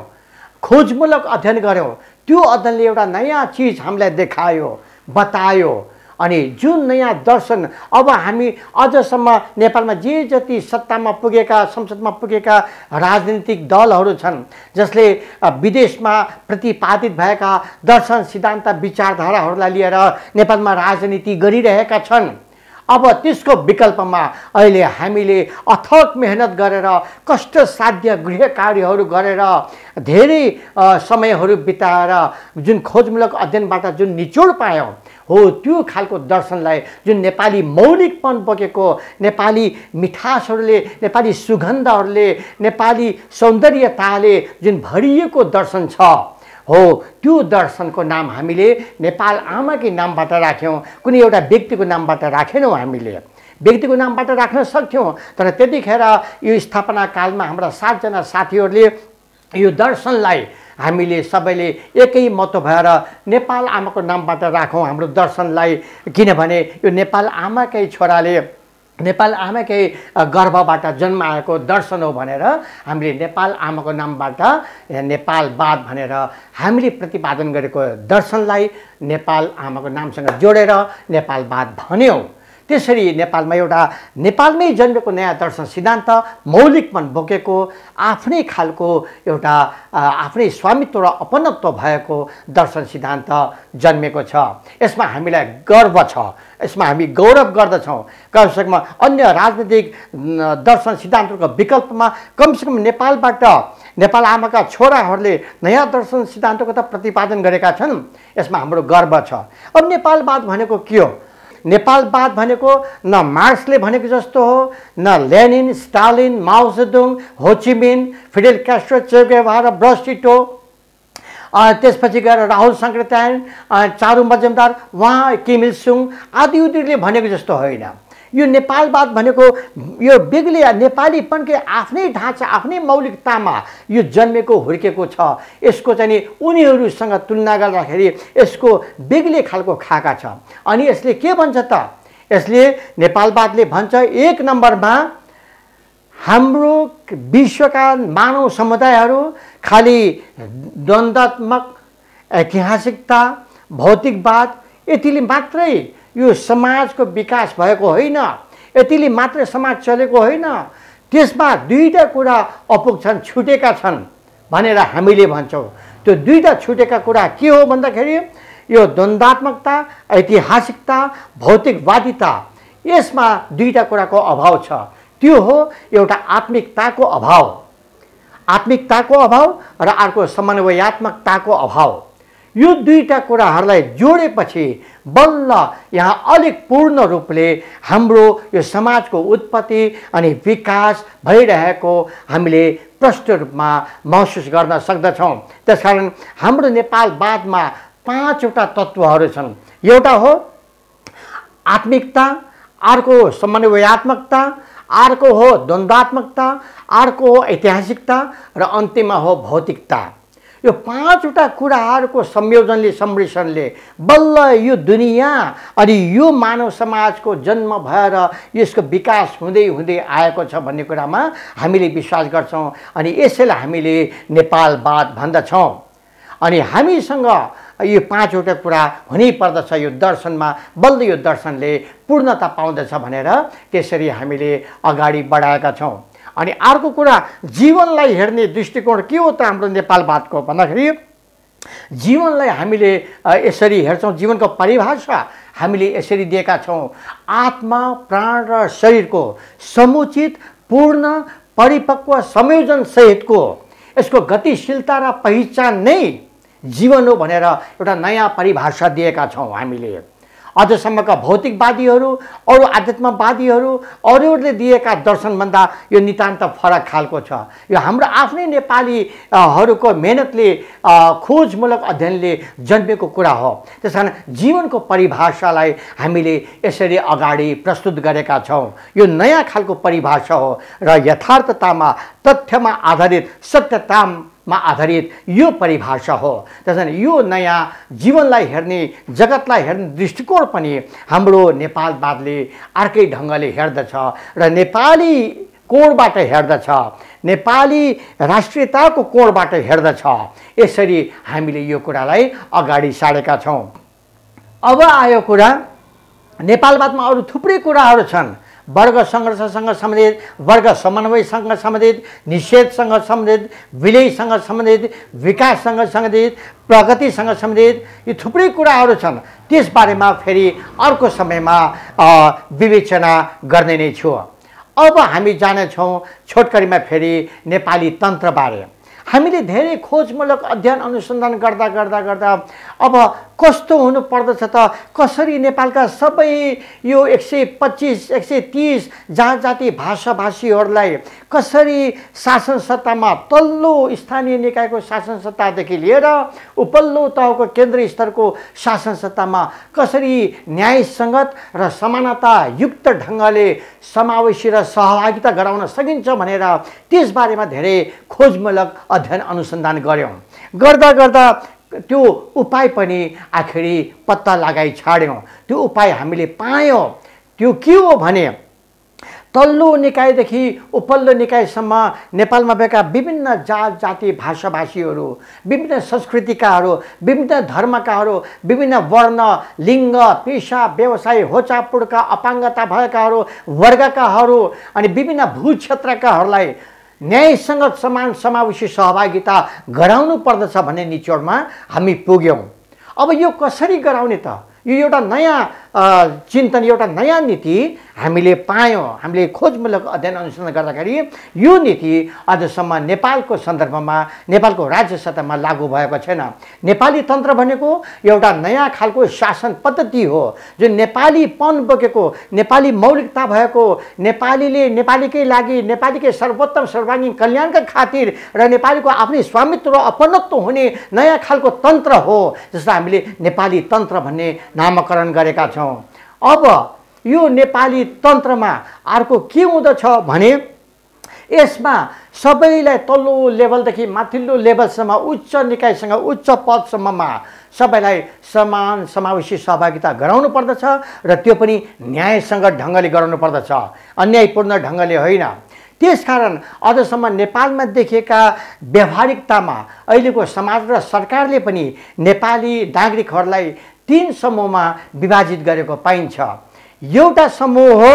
खोजमूलक अध्ययन गऱ्यौँ, त्यो अध्ययनले एउटा नयाँ चिज हामीलाई देखायो, बतायो। अनि जुन नयाँ दर्शन अब हामी अझसम्म नेपालमा जे जति सत्तामा पुगेका, संसदमा पुगेका राजनीतिक दलहरू छन्, जसले विदेशमा प्रतिपादित भएका दर्शन, सिद्धान्त, विचारधाराहरूलाई लिएर नेपालमा राजनीति गरिरहेका छन्। अब त्यसको विकल्पमा अहिले हामीले अथक मेहनत गरेर, कष्टसाध्य गृह कार्यहरू गरेर, धेरै समयहरू बिताएर जुन खोजमूलक अध्ययनबाट जुन निचोड पायौँ हो, त्यो खालको दर्शनलाई, जुन नेपाली मौलिकपन बोकेको, नेपाली मिठासहरूले, नेपाली सुगन्धहरूले, नेपाली सौन्दर्यताले जुन भरिएको दर्शन छ हो, त्यो दर्शनको नाम हामीले नेपाल आमाकै नामबाट राख्यौँ। कुनै एउटा व्यक्तिको नामबाट राखेनौँ। हामीले व्यक्तिको नामबाट राख्न सक्थ्यौँ, तर त्यतिखेर यो स्थापना कालमा हाम्रा 7 जना साथीहरूले यो दर्शनलाई हामीले सबैले एकै मत भएर नेपाल आमाको नामबाट राखौँ हाम्रो दर्शनलाई। किनभने यो नेपाल आमाकै छोराले, नेपाल आमाकै गर्भबाट जन्माएको दर्शन हो भनेर हामीले नेपाल आमाको नामबाट नेपालवाद भनेर हामीले प्रतिपादन गरेको दर्शनलाई नेपाल आमाको नामसँग जोडेर नेपालवाद भन्यौँ। त्यसरी नेपालमा एउटा नेपालमै जन्मेको नयाँ दर्शन सिद्धान्त, मौलिकपन बोकेको, आफ्नै खालको एउटा आफ्नै स्वामित्व र अपनत्व भएको दर्शन सिद्धान्त जन्मेको छ। यसमा हामीलाई गर्व छ, यसमा हामी गौरव गर्दछौँ। कमसेकम अन्य राजनीतिक दर्शन सिद्धान्तको विकल्पमा कमसेकम नेपालबाट, नेपाल आमाका छोराहरूले नयाँ दर्शन सिद्धान्तको त प्रतिपादन गरेका छन्। यसमा हाम्रो गर्व छ। अब नेपालवाद भनेको के हो? नेपालवाद भनेको न मार्क्सले भनेको जस्तो हो, न Lenin, Stalin, Mao Zedong, Ho Chi Minh, Fidel Castro, che Guevara, Broz Tito, त्यसपछि गएर राहुल साङ्कृत्यायन, चारू मजुमदार, उहाँ किम इल सुङ आदि उनीहरूले भनेको जस्तो होइन। यो नेपालवाद भनेको यो बेग्लै नेपालीपनकै आफ्नै ढाँचा, आफ्नै मौलिकतामा यो जन्मेको, हुर्केको छ। यसको चाहिँ उनीहरूसँग तुलना गर्दाखेरि यसको बेग्लै खालको खाका छ। अनि यसले के भन्छ त? यसले नेपालवादले भन्छ 1 नम्बरमा हाम्रो विश्वका मानव समुदायहरू खालि द्वन्द्वात्मक, ऐतिहासिकता, भौतिकवाद यतिले मात्रै यो समाजको विकास भएको होइन, यतिले मात्रै समाज चलेको होइन, त्यसमा 2टा कुरा अपुग छन्, छुटेका छन् भनेर हामीले भन्छौँ। त्यो 2टा छुटेका कुरा के हो भन्दाखेरि यो द्वन्द्वात्मकता, ऐतिहासिकता, भौतिकवादिता, यसमा 2टा कुराको अभाव छ। त्यो हो एउटा आत्मिकताको अभाव, आत्मिकताको अभाव र अर्को समन्वयात्मकताको अभाव। यो 2टा कुराहरूलाई जोडेपछि बल्ल यहाँ अलिक पूर्ण रूपले हाम्रो यो समाजको उत्पत्ति अनि विकास भइरहेको हामीले प्रष्ट रूपमा महसुस गर्न सक्दछौँ। त्यसकारण हाम्रो नेपालवादमा 5वटा तत्त्वहरू छन्। एउटा हो आत्मिकता, अर्को हो समन्वयात्मकता, अर्को हो द्वन्द्वात्मकता, अर्को हो ऐतिहासिकता र अन्त्यमा हो भौतिकता। यो 5वटा कुराहरूको संयोजनले, सम्मिश्रणले बल्ल यो दुनियाँ अनि यो मानव समाजको जन्म भएर यसको विकास हुँदै हुँदै आएको छ भन्ने कुरामा हामीले विश्वास गर्छौँ। अनि यसैलाई हामीले नेपालवाद भन्दछौँ। अनि हामीसँग यो 5वटा कुरा हुनैपर्दछ। यो दर्शनमा बल्ल यो दर्शनले पूर्णता पाउँदछ भनेर त्यसरी हामीले अगाडि बढाएका छौँ। अनि अर्को कुरा, जीवनलाई हेर्ने दृष्टिकोण के हो त हाम्रो नेपालवादको भन्दाखेरि जीवनलाई हामीले यसरी हेर्छौँ। जीवनको परिभाषा हामीले यसरी दिएका छौँ, आत्मा, प्राण र शरीरको समुचित, पूर्ण, परिपक्व संयोजन सहितको यसको गतिशीलता र पहिचान नै जीवन हो भनेर एउटा नयाँ परिभाषा दिएका छौँ हामीले। अझसम्मका भौतिकवादीहरू, अरू आध्यात्मवादीहरू, अरूहरूले दिएका दर्शनभन्दा यो नितान्त फरक खालको छ। यो हाम्रो आफ्नै नेपालीहरूको मेहनतले, खोजमूलक अध्ययनले जन्मेको कुरा हो। त्यस कारण जीवनको परिभाषालाई हामीले यसरी अगाडि प्रस्तुत गरेका छौँ। यो नयाँ खालको परिभाषा हो र यथार्थतामा, तथ्यमा आधारित, सत्यतामा आधारित यो परिभाषा हो। त्यसैले यो नयाँ जीवनलाई हेर्ने, जगतलाई हेर्ने दृष्टिकोण पनि हाम्रो नेपालवादले अर्कै ढङ्गले हेर्दछ र नेपाली कोणबाट हेर्दछ, नेपाली राष्ट्रियताको कोणबाट हेर्दछ। यसरी हामीले यो कुरालाई अगाडि सारेका छौँ। अब आयो कुरा नेपालवादमा अरू थुप्रै कुराहरू छन्। वर्ग सङ्घर्षसँग सम्बन्धित, वर्ग समन्वयसँग सम्बन्धित, निषेधसँग सम्बन्धित, विलयसँग सम्बन्धित, विकाससँग सम्बन्धित, प्रगतिसँग सम्बन्धित यी थुप्रै कुराहरू छन्। त्यसबारेमा फेरि अर्को समयमा विवेचना गर्ने नै छु। अब हामी जानेछौँ छोटकरीमा फेरि नेपाली तन्त्रबारे। हामीले धेरै खोजमूलक अध्ययन अनुसन्धान गर्दा गर्दा गर्दा अब कस्तो हुनुपर्दछ त, कसरी नेपालका सबै यो 125 130 जात जाति भाषा भाषीहरूलाई कसरी शासन सत्तामा तल्लो स्थानीय निकायको शासन सत्तादेखि लिएर उपल्लो तहको केन्द्रीय स्तरको शासन सत्तामा कसरी न्यायसङ्गत र समानतायुक्त ढङ्गले समावेशी र सहभागिता गराउन सकिन्छ भनेर त्यसबारेमा धेरै खोजमूलक अध्ययन अनुसन्धान गऱ्यौँ। गर्दा गर्दा त्यो उपाय पनि आखिरी पत्ता लगाइ छाड्यौँ। त्यो उपाय हामीले पायौँ। त्यो के हो भने तल्लो निकायदेखि उपल्लो निकायसम्म नेपालमा भएका विभिन्न जात जाति भाषा भाषीहरू, विभिन्न संस्कृतिकाहरू, विभिन्न धर्मकाहरू, विभिन्न वर्ण लिङ्ग पेसा व्यवसाय होचापुडका अपाङ्गता भएकाहरू वर्गकाहरू अनि विभिन्न भूक्षेत्रकाहरूलाई न्यायसँग समान समावेशी सहभागिता गराउनु पर्दछ भन्ने निचोडमा हामी पुग्यौँ। अब यो कसरी गराउने त? यो एउटा नयाँ चिन्तन, एउटा नयाँ नीति हामीले पायौँ। हामीले खोजमूलक अध्ययन अनुसन्धान गर्दाखेरि यो नीति अझसम्म नेपालको सन्दर्भमा, नेपालको राज्य सत्तामा लागू भएको छैन। नेपाली तन्त्र भनेको एउटा नयाँ खालको शासन पद्धति हो जुन नेपालीपन बोकेको, नेपाली मौलिकता भएको, नेपालीले नेपालीकै लागि, नेपालीकै सर्वोत्तम सर्वाङ्गीण कल्याणका खातिर र नेपालीको आफ्नै स्वामित्व र अपनत्व हुने नयाँ खालको तन्त्र हो, जसलाई हामीले नेपाली तन्त्र भन्ने नामकरण गरेका छौँ। अब यो नेपाली तन्त्रमा अर्को के हुँदछ भने यसमा सबैलाई तल्लो लेभलदेखि माथिल्लो लेभलसम्म, उच्च निकायसँग उच्च पदसम्ममा सबैलाई समान समावेशी सहभागिता गराउनु पर्दछ र त्यो पनि न्यायसँग ढङ्गले गराउनु पर्दछ, अन्यायपूर्ण ढङ्गले होइन। त्यसकारण अझसम्म नेपालमा देखिएका व्यावहारिकतामा अहिलेको समाज र सरकारले पनि नेपाली नागरिकहरूलाई 3 समूहमा विभाजित गरेको पाइन्छ। एउटा समूह हो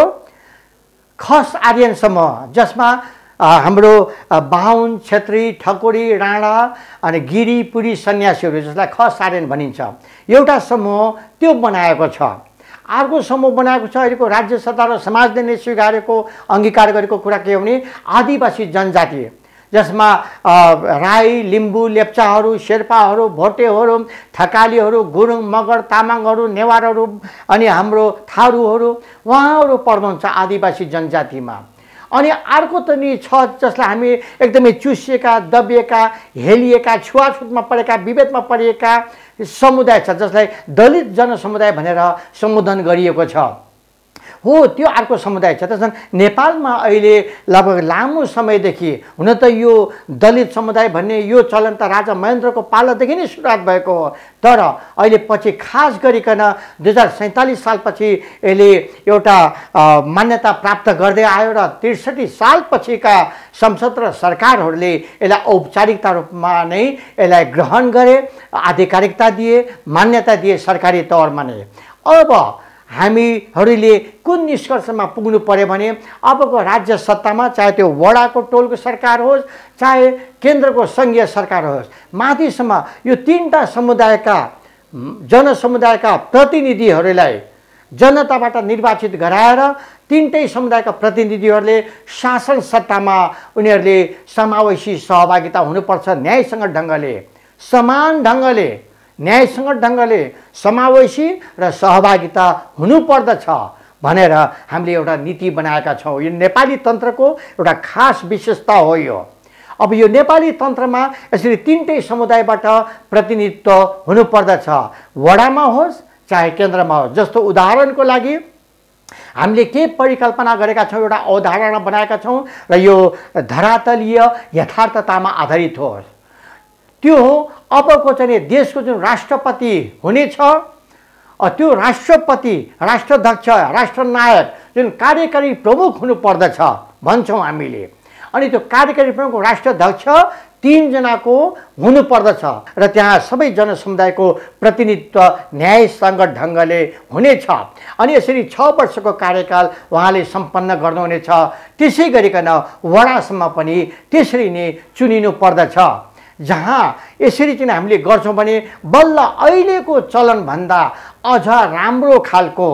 खस आर्यन समूह, जसमा हाम्रो बाहुन, छेत्री, ठकुरी, राणा अनि गिरी, पुरी सन्यासीहरू, जसलाई खस आर्यन भनिन्छ। एउटा समूह त्यो बनाएको छ। अर्को समूह बनाएको छ अहिलेको राज्य सत्ता र समाजले नै स्वीकारेको, अङ्गीकार गरेको कुरा के हो भने आदिवासी जनजाति, जसमा राई, लिम्बू, लेप्चाहरू, शेर्पाहरू, भोटेहरू, थकालीहरू, गुरुङ, मगर, तामाङहरू, नेवारहरू अनि हाम्रो थारूहरू, उहाँहरू पर्नुहुन्छ आदिवासी जनजातिमा। अनि अर्को त नि छ जसलाई हामी एकदमै चुसिएका, दबिएका, हेलिएका, छुवाछुतमा परेका, विभेदमा परेका समुदाय छ, जसलाई दलित जनसमुदाय भनेर सम्बोधन गरिएको छ। हो, त्यो अर्को समुदाय छ। त्यसमा नेपालमा अहिले लगभग लामो समयदेखि, हुन त यो दलित समुदाय भन्ने यो चलन त राजा महेन्द्रको पालादेखि नै सुरुवात भएको हो, तर अहिले पछि खास गरिकन 2047 सालपछि यसले एउटा मान्यता प्राप्त गर्दै आयो र 63 सालपछिका संसद र सरकारहरूले यसलाई औपचारिकता रूपमा नै यसलाई ग्रहण गरे, आधिकारिकता दिए, मान्यता दिए सरकारी तौरमा नै। अब हामीहरूले कुन निष्कर्षमा पुग्नु पर्यो भने अबको राज्य सत्तामा, चाहे त्यो वडाको टोलको सरकार होस्, चाहे केन्द्रको सङ्घीय सरकार होस्, माथिसम्म यो 3टा समुदायका जनसमुदायका प्रतिनिधिहरूलाई जनताबाट निर्वाचित गराएर 3टै समुदायका प्रतिनिधिहरूले शासन सत्तामा उनीहरूले समावेशी सहभागिता हुनुपर्छ, न्यायसँग ढङ्गले, समान ढङ्गले, न्यायसँग ढङ्गले समावेशी र सहभागिता हुनुपर्दछ भनेर हामीले एउटा नीति बनाएका छौँ। यो नेपाली तन्त्रको एउटा खास विशेषता हो यो। अब यो नेपाली तन्त्रमा यसरी 3टै समुदायबाट प्रतिनिधित्व हुनुपर्दछ, वडामा होस् चाहे केन्द्रमा होस्। जस्तो उदाहरणको लागि हामीले के परिकल्पना गरेका छौँ, एउटा अवधारणा बनाएका छौँ र यो धरातलीय यथार्थतामा आधारित होस्। त्यो हो अबको चाहिँ देशको जुन राष्ट्रपति हुनेछ त्यो राष्ट्रपति, राष्ट्राध्यक्ष, राष्ट्रनायक जुन कार्यकारी प्रमुख हुनुपर्दछ भन्छौँ हामीले। अनि त्यो कार्यकारी प्रमुख राष्ट्राध्यक्ष 3 जनाको हुनुपर्दछ र त्यहाँ सबै जनसमुदायको प्रतिनिधित्व न्यायसङ्गत ढङ्गले हुनेछ। अनि यसरी 6 वर्षको कार्यकाल उहाँले सम्पन्न गर्नुहुनेछ। त्यसै गरिकन वडासम्म पनि त्यसरी नै चुनिनु पर्दछ। जहाँ यसरी चाहिँ हामीले गर्छौँ भने बल्ल अहिलेको चलनभन्दा अझ राम्रो खालको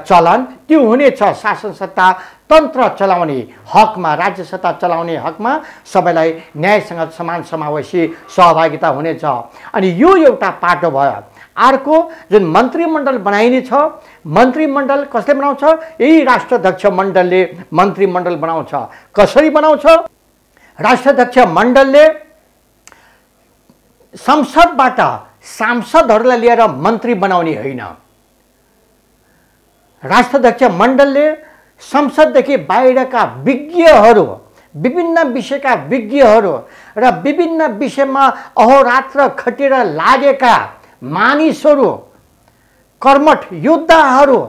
चलन त्यो हुनेछ। शासन सत्ता तन्त्र चलाउने हकमा, राज्य सत्ता चलाउने हकमा सबैलाई न्यायसँग समान समावेशी सहभागिता हुनेछ। अनि यो एउटा पाटो भयो। अर्को जुन मन्त्रीमण्डल बनाइने छ, मन्त्रीमण्डल कसले बनाउँछ? यही राष्ट्राध्यक्ष मण्डलले मन्त्रीमण्डल बनाउँछ। कसरी बनाउँछ? राष्ट्राध्यक्ष मण्डलले संसदबाट सांसदहरूलाई लिएर मन्त्री बनाउने होइन। राष्ट्राध्यक्ष मण्डलले संसददेखि बाहिरका विज्ञहरू, विभिन्न विषयका विज्ञहरू र विभिन्न विषयमा अहोरात्र खटेर लागेका मानिसहरू, कर्मठ योद्धाहरू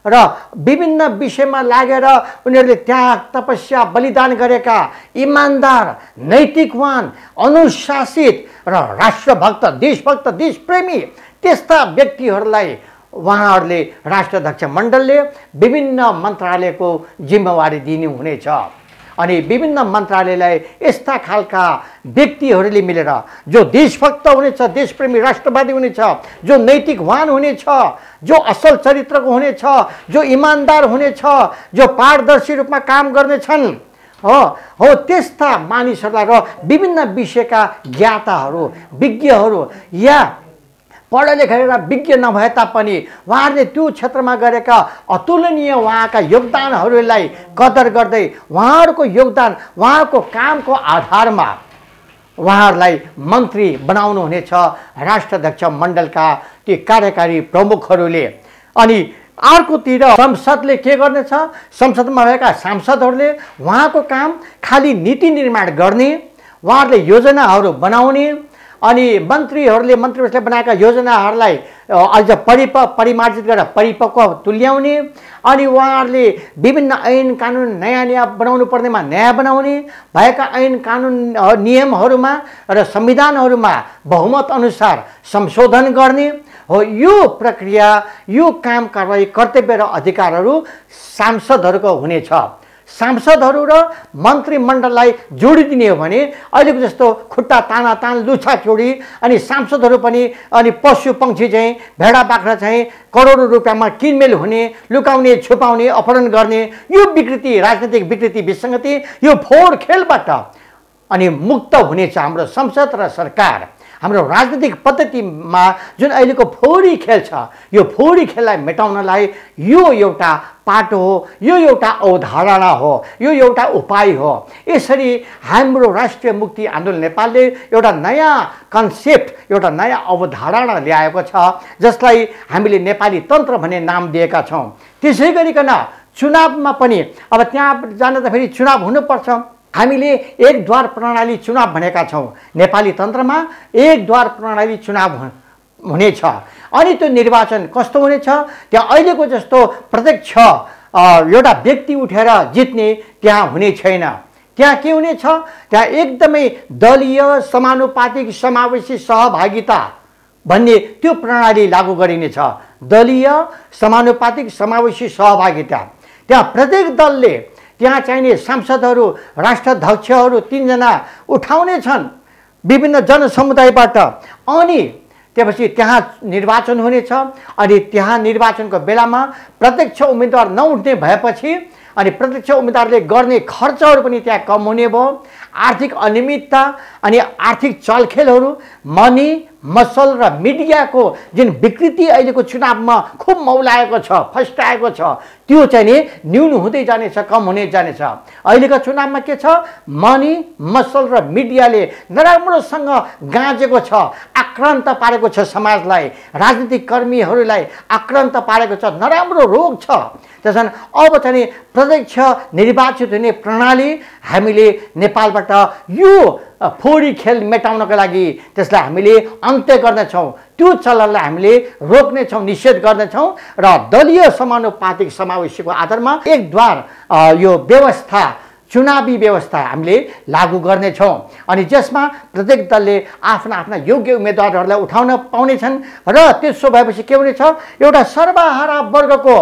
र विभिन्न विषयमा लागेर उनीहरूले त्याग तपस्या बलिदान गरेका इमान्दार, नैतिकवान, अनुशासित र राष्ट्रभक्त, देशभक्त, देशप्रेमी त्यस्ता व्यक्तिहरूलाई उहाँहरूले राष्ट्राध्यक्ष मण्डलले विभिन्न मन्त्रालयको जिम्मेवारी दिनु हुनेछ। अनि विभिन्न मन्त्रालयलाई यस्ता खालका व्यक्तिहरूले मिलेर जो देशभक्त हुनेछ, देशप्रेमी, राष्ट्रवादी हुनेछ, जो नैतिकवान हुनेछ, जो असल चरित्रको हुनेछ, जो इमान्दार हुनेछ, जो पारदर्शी रूपमा काम गर्नेछन् हो त्यस्ता मानिसहरूलाई र विभिन्न विषयका ज्ञाताहरू, विज्ञहरू या पढ लेखेर विज्ञ नभए तापनि उहाँहरूले त्यो क्षेत्रमा गरेका अतुलनीय उहाँका योगदानहरूलाई कदर गर्दै उहाँहरूको योगदान, उहाँको कामको आधारमा उहाँहरूलाई मन्त्री बनाउनु हुनेछ राष्ट्राध्यक्ष मण्डलका ती कार्यकारी प्रमुखहरूले। अनि अर्कोतिर संसदले के गर्नेछ? संसदमा भएका सांसदहरूले उहाँको काम खालि नीति निर्माण गर्ने, उहाँहरूले योजनाहरू बनाउने, अनि मन्त्रीहरूले मन्त्रीहरूले बनाएका योजनाहरूलाई अझ परिमार्जित गरेर परिपक्व तुल्याउने, अनि उहाँहरूले विभिन्न ऐन कानुन नयाँ बनाउनु पर्नेमा नयाँ बनाउने, भएका ऐन कानुन नियमहरूमा र संविधानहरूमा बहुमत अनुसार संशोधन गर्ने हो। यो प्रक्रिया, यो काम कारबाही, कर्तव्य र अधिकारहरू सांसदहरूको हुनेछ। सांसदहरू र मन्त्रीमण्डललाई जोडिदिने हो भने अहिलेको जस्तो खुट्टा तानातान लुछाचुडी अनि सांसदहरू पनि अनि पशु पक्षी चाहिँ भेडा बाख्रा चाहिँ करोडौँ रुपियाँमा किनमेल हुने, लुकाउने, छुपाउने, अपहरण गर्ने यो विकृति, राजनीतिक विकृति, विसङ्गति, यो फोहोर खेलबाट अनि मुक्त हुनेछ हाम्रो संसद र सरकार। हाम्रो राजनीतिक पद्धतिमा जुन अहिलेको फोहोरी खेल छ, यो फोहोरी खेललाई मेटाउनलाई यो एउटा पाटो हो, यो एउटा अवधारणा हो, यो एउटा उपाय हो। यसरी हाम्रो राष्ट्रिय मुक्ति आन्दोलन नेपालले एउटा नयाँ कन्सेप्ट, एउटा नयाँ अवधारणा ल्याएको छ जसलाई हामीले नेपाली तन्त्र भन्ने नाम दिएका छौँ। त्यसै गरिकन चुनावमा पनि अब त्यहाँ जान त फेरि चुनाव हुनुपर्छ। हामीले एकद्वार प्रणाली चुनाव भनेका छौँ। नेपाली तन्त्रमा एकद्वार प्रणाली चुनाव हुनेछ। अनि त्यो निर्वाचन कस्तो हुनेछ? त्यहाँ अहिलेको जस्तो प्रत्यक्ष एउटा व्यक्ति उठेर जित्ने त्यहाँ हुने छैन। त्यहाँ के हुनेछ? त्यहाँ एकदमै दलीय, समानुपातिक, समावेशी सहभागिता भन्ने त्यो प्रणाली लागू गरिनेछ। दलीय, समानुपातिक, समावेशी सहभागिता। त्यहाँ प्रत्येक दलले त्यहाँ चाहिने सांसदहरू, राष्ट्राध्यक्षहरू 3 जना उठाउने छन् विभिन्न जनसमुदायबाट। अनि त्यसपछि त्यहाँ निर्वाचन हुनेछ। अनि त्यहाँ निर्वाचनको बेलामा प्रत्यक्ष उम्मेदवार नउठ्ने भएपछि अनि प्रत्यक्ष उम्मेदवारले गर्ने खर्चहरू पनि त्यहाँ कम हुने भयो। आर्थिक अनियमितता अनि आर्थिक चलखेलहरू, मनी मसल र मिडियाको जुन विकृति अहिलेको चुनावमा खुब मौलाएको छ, फस्टाएको छ, त्यो चाहिँ नि न्यून हुँदै जानेछ, कम हुँदै जानेछ। अहिलेको चुनावमा के छ? मनी मसल र मिडियाले नराम्रोसँग गाँजेको छ, आक्रान्त पारेको छ समाजलाई, राजनीतिक कर्मीहरूलाई आक्रान्त पारेको छ, नराम्रो रोग छ। त्यसैले अब चाहिँ प्रत्यक्ष निर्वाचित हुने प्रणाली हामीले नेपालबाट विकासबाट यो फोहोरी खेल मेटाउनका लागि त्यसलाई हामीले अन्त्य गर्नेछौँ, त्यो चलनलाई हामीले रोक्नेछौँ, निषेध गर्नेछौँ र दलीय समानुपातिक समावेशीको आधारमा एकद्वार यो व्यवस्था, चुनावी व्यवस्था हामीले लागू गर्नेछौँ अनि जसमा प्रत्येक दलले आफ्ना आफ्ना योग्य उम्मेदवारहरूलाई उठाउन पाउनेछन् र त्यसो भएपछि के हुनेछ, एउटा सर्वहारा वर्गको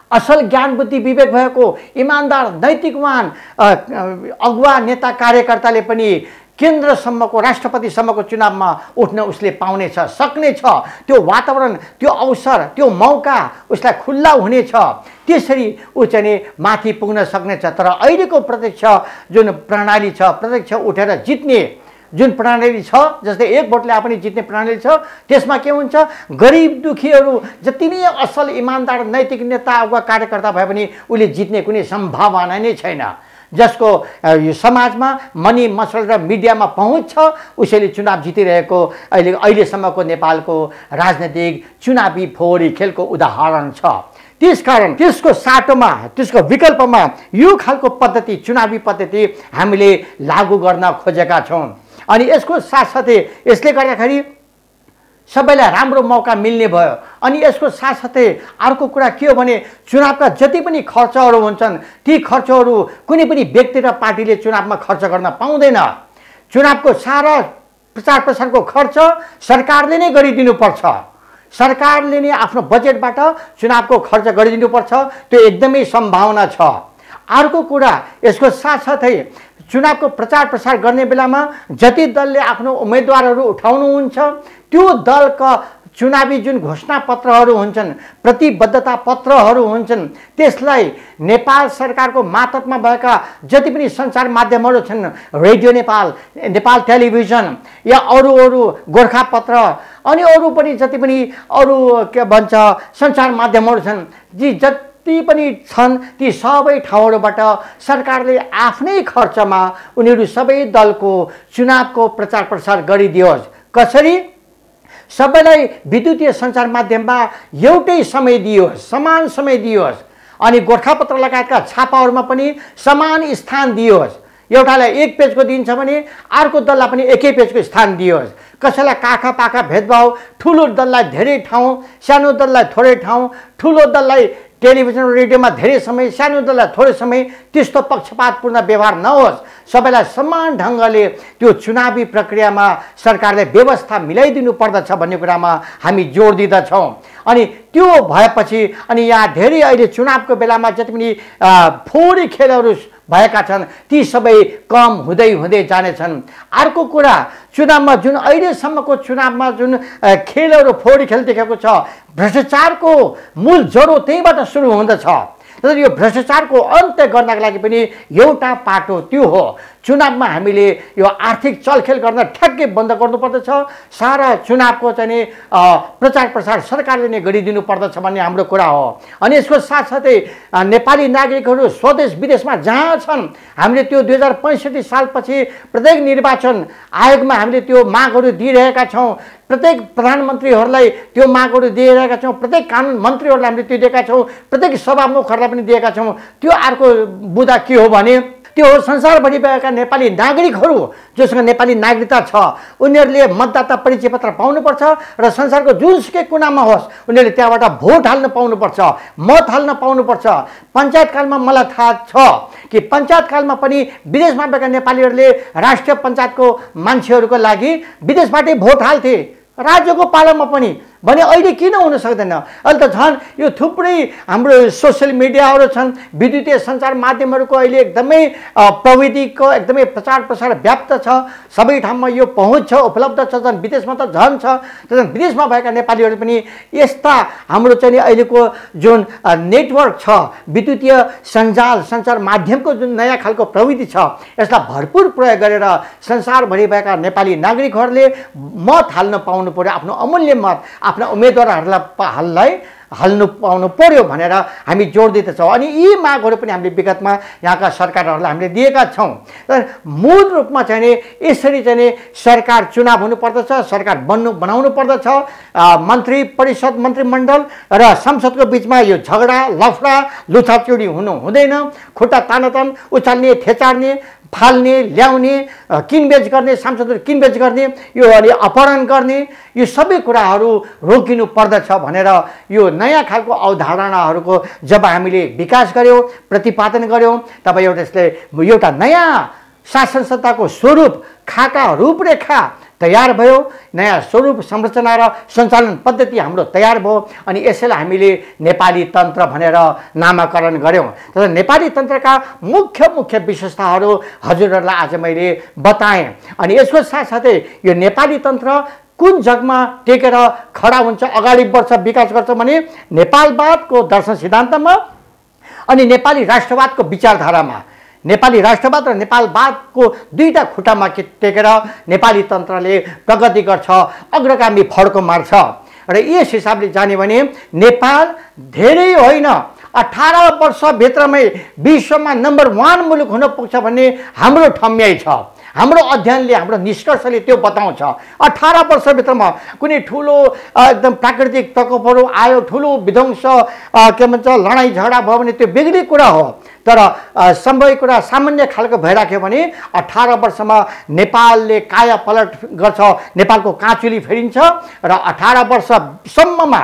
असल ज्ञान बुद्धि विवेक भएको इमान्दार नैतिकवान अगुवा नेता कार्यकर्ताले पनि केन्द्रसम्मको राष्ट्रपतिसम्मको चुनावमा उठ्न उसले पाउनेछ, सक्नेछ। त्यो वातावरण, त्यो अवसर, त्यो मौका उसलाई खुल्ला हुनेछ। त्यसरी ऊ चाहिँ माथि पुग्न सक्नेछ। तर अहिलेको प्रत्यक्ष जुन प्रणाली छ, प्रत्यक्ष उठेर जित्ने जुन प्रणाली छ, जस्तै एक भोटले आफै जित्ने प्रणाली छ, त्यसमा के हुन्छ, गरिब दुखीहरू जति नै असल इमान्दार नैतिक नेता अगुवा कार्यकर्ता भए पनि उसले जित्ने कुनै सम्भावना नै छैन। जसको यो समाजमा मनी मसल र मिडियामा पहुँच छ उसैले चुनाव जितिरहेको अहिलेसम्मको नेपालको राजनीतिक चुनावी फोहोरी खेलको उदाहरण छ। त्यसकारण त्यसको साटोमा, त्यसको विकल्पमा यो खालको पद्धति, चुनावी पद्धति हामीले लागू गर्न खोजेका छौँ। अनि यसको साथसाथै यसले गर्दाखेरि सबैलाई राम्रो मौका मिल्ने भयो। अनि यसको साथसाथै अर्को कुरा के हो भने चुनावका जति पनि खर्चहरू हुन्छन् ती खर्चहरू कुनै पनि व्यक्ति र पार्टीले चुनावमा खर्च गर्न पाउँदैन। चुनावको सारा प्रचार प्रसारको खर्च सरकारले नै गरिदिनुपर्छ। सरकारले नै आफ्नो बजेटबाट चुनावको खर्च गरिदिनुपर्छ। त्यो एकदमै सम्भावना छ। अर्को कुरा यसको साथसाथै चुनावको प्रचार प्रसार गर्ने बेलामा जति दलले आफ्नो उम्मेदवारहरू उठाउनुहुन्छ त्यो दलका चुनावी जुन घोषणा पत्रहरू हुन्छन्, प्रतिबद्धता पत्रहरू हुन्छन्, त्यसलाई नेपाल सरकारको मातहतमा भएका जति पनि सञ्चार माध्यमहरू छन्, रेडियो नेपाल, नेपाल टेलिभिजन या अरू गोर्खापत्र अनि अरू पनि जति पनि अरू के भन्छ सञ्चार माध्यमहरू छन्, ती पनि छन्, ती सबै ठाउँहरूबाट सरकारले आफ्नै खर्चमा उनीहरू सबै दलको चुनावको प्रचार प्रसार गरिदियोस्। कसरी? सबैलाई विद्युतीय सञ्चार माध्यममा एउटै समय दियोस्, समान समय दियोस् अनि गोर्खापत्र लगायतका छापाहरूमा पनि समान स्थान दियोस्। एउटालाई 1 पेजको दिन्छ भने अर्को दललाई पनि 1 पेजको स्थान दियोस्। कसैलाई काखा पाखा भेदभाव, ठुलो दललाई धेरै ठाउँ, सानो दललाई थोरै ठाउँ, ठुलो दललाई टेलिभिजन रेडियोमा धेरै समय, सानो दललाई थोरै समय, त्यस्तो पक्षपातपूर्ण व्यवहार नहोस्। सबैलाई समान ढङ्गले त्यो चुनावी प्रक्रियामा सरकारले व्यवस्था मिलाइदिनु पर्दछ भन्ने कुरामा हामी जोड दिँदछौँ। अनि त्यो भएपछि अनि यहाँ धेरै अहिले चुनावको बेलामा जति पनि फोहोरी खेलहरू भएका छन् ती सबै कम हुँदै हुँदै जानेछन्। अर्को कुरा, चुनावमा जुन अहिलेसम्मको चुनावमा जुन खेलहरू फोहोरी खेल देखेको छ, भ्रष्टाचारको मूल जरो त्यहीँबाट सुरु हुँदछ। तर यो भ्रष्टाचारको अन्त्य गर्नका लागि पनि एउटा पाटो त्यो हो, चुनावमा हामीले यो आर्थिक चलखेल गर्न ठ्याक्कै बन्द गर्नुपर्दछ। सारा चुनावको चाहिँ प्रचार प्रसार सरकारले नै गरिदिनु पर्दछ भन्ने हाम्रो कुरा हो। अनि यसको साथसाथै नेपाली नागरिकहरू स्वदेश विदेशमा जहाँ छन् हामीले त्यो 2065 सालपछि प्रत्येक निर्वाचन आयोगमा हामीले त्यो मागहरू दिइरहेका छौँ। प्रत्येक प्रधानमन्त्रीहरूलाई त्यो मागहरू दिइरहेका छौँ। प्रत्येक कानुन मन्त्रीहरूलाई हामीले त्यो दिएका छौँ। प्रत्येक सभामुखहरूलाई पनि दिएका छौँ। त्यो अर्को बुदा के हो भने त्यो संसारभरि भएका नेपाली नागरिकहरू जोसँग नेपाली नागरिकता छ उनीहरूले मतदाता परिचय पत्र पाउनुपर्छ र संसारको जुनसुकै कुनामा होस् उनीहरूले त्यहाँबाट भोट हाल्न पाउनुपर्छ, मत हाल्न पाउनुपर्छ। पञ्चायतकालमा मलाई थाहा छ कि पञ्चायतकालमा पनि विदेशमा भएका नेपालीहरूले राष्ट्रिय पञ्चायतको मान्छेहरूको लागि विदेशबाटै भोट हाल्थे, राज्यको पालामा पनि। भने अहिले किन हुन सक्दैन? अहिले त झन् यो थुप्रै हाम्रो सोसियल मिडियाहरू छन्, विद्युतीय सञ्चार माध्यमहरूको अहिले एकदमै प्रविधिको एकदमै प्रचार प्रसार व्याप्त छ। सबै ठाउँमा यो पहुँच छ, उपलब्ध छ। झन् विदेशमा त झन् छ। झन् विदेशमा भएका नेपालीहरू पनि यस्ता हाम्रो चाहिँ अहिलेको जुन नेटवर्क छ, विद्युतीय सञ्चार माध्यमको जुन नयाँ खालको प्रविधि छ यसलाई भरपुर प्रयोग गरेर संसारभरि भएका नेपाली नागरिकहरूले मत हाल्न पाउनु पर्यो, आफ्नो अमूल्य मत आफ्ना उम्मेदवारहरूलाई हाल्नु पाउनु पर्यो भनेर हामी जोड दिँदैछौँ। अनि यी मागहरू पनि हामीले विगतमा यहाँका सरकारहरूलाई हामीले दिएका छौँ। तर मूल रूपमा चाहिँ यसरी चाहिँ सरकार चुनाव हुनुपर्दछ, सरकार बनाउनु पर्दछ। मन्त्री परिषद, मन्त्रीमण्डल र संसदको बिचमा यो झगडा, लफडा, लुछाचुडी हुनु हुँदैन। खुट्टा तानातान, उचाल्ने, थेचार्ने, फाल्ने, ल्याउने, किनबेच गर्ने, सांसदहरू किनबेच गर्ने, यो अलि अपहरण गर्ने, यो सबै कुराहरू रोकिनु पर्दछ भनेर यो नयाँ खालको अवधारणाहरूको जब हामीले विकास गर्यौँ, प्रतिपादन गर्यौँ, तब एउटा नयाँ शासन सत्ताको स्वरूप, खाका, रूपरेखा तयार भयो। नयाँ स्वरूप, संरचना र सञ्चालन पद्धति हाम्रो तयार भयो अनि यसैलाई हामीले नेपाली तन्त्र भनेर नामाकरण गर्यौँ। तर नेपाली तन्त्रका मुख्य विशेषताहरू हजुरहरूलाई आज मैले बताएँ। अनि यसको साथसाथै यो नेपाली तन्त्र कुन जगमा टेकेर खडा हुन्छ, अगाडि बढ्छ, विकास गर्छ भने नेपालवादको दर्शन सिद्धान्तमा अनि नेपाली राष्ट्रवादको विचारधारामा। नेपाली राष्ट्रवाद र नेपालवादको दुईटा खुट्टामा टेकेर नेपाली तन्त्रले प्रगति गर्छ, अग्रगामी फड्को मार्छ। र यस हिसाबले जाने भने नेपाल धेरै होइन 18 वर्षभित्रमै विश्वमा नम्बर 1 मुलुक हुन पुग्छ भन्ने हाम्रो ठम्याइ छ। हाम्रो अध्ययनले, हाम्रो निष्कर्षले त्यो बताउँछ। 18 वर्षभित्रमा कुनै ठुलो एकदम प्राकृतिक प्रकोपहरू आयो, ठुलो विध्वंस के भन्छ लडाइँ झगडा भयो भने त्यो बेग्लै कुरा हो। तर सम्भव कुरा सामान्य खालको भइराख्यो भने 18 वर्षमा नेपालले काया पलट गर्छ, नेपालको काँचुली फेरिन्छ र 18 वर्षसम्ममा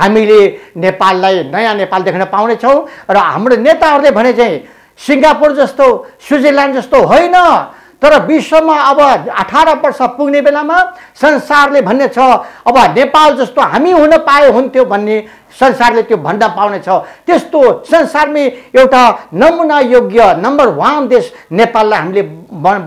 हामीले नेपाललाई नयाँ नेपाल देख्न पाउनेछौँ। र हाम्रो नेताहरूले भने चाहिँ सिङ्गापुर जस्तो, स्विजरल्यान्ड जस्तो होइन, तर विश्वमा अब 18 वर्ष पुग्ने बेलामा संसारले भन्ने छ अब नेपाल जस्तो हामी हुन पाए हुन्थ्यो भन्ने संसारले त्यो भन्न पाउनेछ। त्यस्तो संसारमै एउटा नमुना योग्य नम्बर 1 देश नेपाललाई हामीले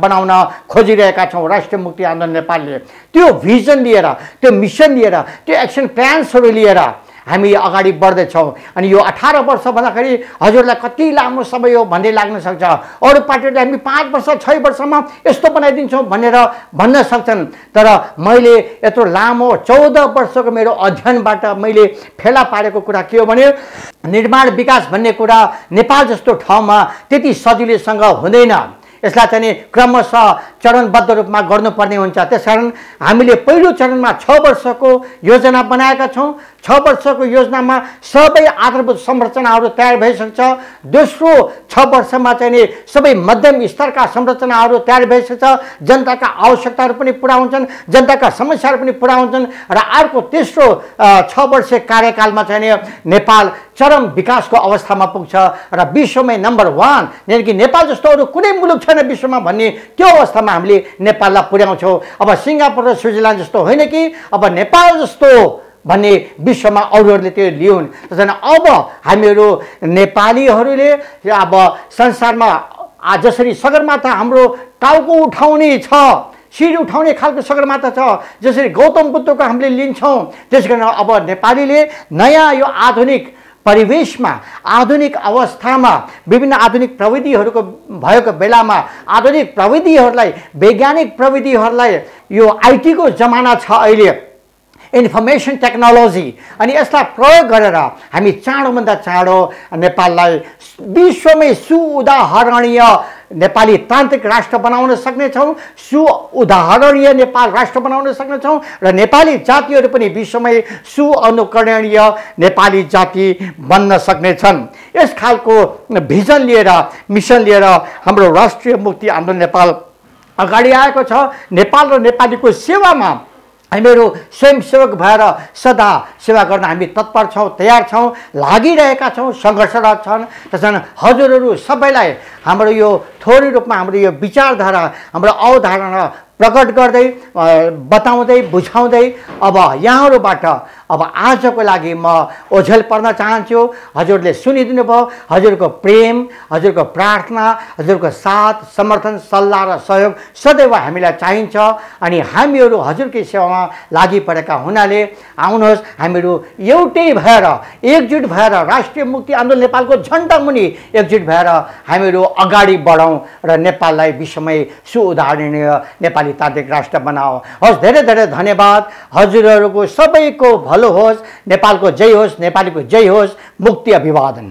बनाउन खोजिरहेका छौँ। राष्ट्रिय मुक्ति आन्दोलन नेपालले त्यो भिजन लिएर, त्यो मिसन लिएर, त्यो एक्सन प्लान्सहरू लिएर हामी अगाडि बढ्दैछौँ। अनि यो 18 वर्ष भन्दाखेरि हजुरलाई कति लामो समय हो भन्ने लाग्न सक्छ। अरू पार्टीहरूले हामी 5 वर्ष 6 वर्षमा यस्तो बनाइदिन्छौँ भनेर भन्न सक्छन्। तर मैले यत्रो लामो 14 वर्षको मेरो अध्ययनबाट मैले फेला पारेको कुरा के हो भने निर्माण विकास भन्ने कुरा नेपाल जस्तो ठाउँमा त्यति सजिलैसँग हुँदैन। यसलाई चाहिँ क्रमशः चरणबद्ध रूपमा गर्नुपर्ने हुन्छ। त्यसकारण हामीले पहिलो चरणमा 6 वर्षको योजना बनाएका छौँ। 6 वर्षको योजनामा सबै आधारभूत संरचनाहरू तयार भइसक्छ। दोस्रो 6 वर्षमा चाहिँ सबै मध्यम स्तरका संरचनाहरू तयार भइसक्छ। जनताका आवश्यकताहरू पनि पुरा हुन्छन्, जनताका समस्याहरू पनि पुरा हुन्छन्। र अर्को तेस्रो 6 वर्षे कार्यकालमा चाहिँ नेपाल चरम विकासको अवस्थामा पुग्छ र विश्वमै नम्बर 1 यानी कि नेपाल जस्तो अरू कुनै मुलुक छैन विश्वमा भन्ने त्यो अवस्थामा हामीले नेपाललाई पुर्याउँछौँ। अब सिङ्गापुर र स्विजरल्यान्ड जस्तो होइन कि अब नेपाल जस्तो भन्ने विश्वमा अरूहरूले त्यो लिउन्। त्यसैले अब हामीहरू नेपालीहरूले अब संसारमा जसरी सगरमाथा हाम्रो टाउको उठाउने छ, शिर उठाउने खालको सगरमाथा छ, जसरी गौतम बुद्धको हामीले लिन्छौँ, त्यस कारण अब नेपालीले नयाँ यो आधुनिक परिवेशमा, आधुनिक अवस्थामा, विभिन्न आधुनिक प्रविधिहरूको भएको बेलामा आधुनिक प्रविधिहरूलाई, वैज्ञानिक प्रविधिहरूलाई, यो आइटीको जमाना छ अहिले, इन्फर्मेसन टेक्नोलोजी, अनि यसलाई प्रयोग गरेर हामी चाँडोभन्दा चाँडो नेपाललाई विश्वमै सुउदाहरणीय नेपाली तान्त्रिक राष्ट्र बनाउन सक्नेछौँ, सुउदाहरणीय नेपाल राष्ट्र बनाउन सक्नेछौँ र नेपाली जातिहरू पनि विश्वमै सुअनुकरणीय नेपाली जाति बन्न सक्नेछन्। यस खालको भिजन लिएर, मिसन लिएर हाम्रो राष्ट्रिय मुक्ति आन्दोलन नेपाल अगाडि आएको छ। नेपाल र नेपालीको सेवामा हामीहरू स्वयंसेवक भएर सदा सेवा गर्न हामी तत्पर छौँ, तयार छौँ, लागिरहेका छौँ, सङ्घर्षरत छन्। त्यसकारण हजुरहरू सबैलाई हाम्रो यो थोरै रूपमा हाम्रो यो विचारधारा, हाम्रो अवधारणा प्रकट गर्दै, बताउँदै, बुझाउँदै अब यहाँहरूबाट अब आजको लागि म ओझेल पर्न चाहन्छु। हजुरले सुनिदिनु भयो। हजुरको प्रेम, हजुरको प्रार्थना, हजुरको साथ, समर्थन, सल्लाह र सहयोग सदैव हामीलाई चाहिन्छ। अनि हामीहरू हजुरकै सेवामा लागि परेका हुनाले आउनुहोस्, हामीहरू एउटै भएर, एकजुट भएर राष्ट्रिय मुक्ति आन्दोलन नेपालको झन्डा मुनि एकजुट भएर हामीहरू अगाडि बढौँ र नेपाललाई विश्वमै सुउदाहरणीय नेपाली तान्त्रिक राष्ट्र बनाऊ। हस्, धेरै धेरै धन्यवाद। हजुरहरूको सबैको भलो होस्, नेपालको जय होस्, नेपालीको जय होस्। मुक्ति अभिवादन।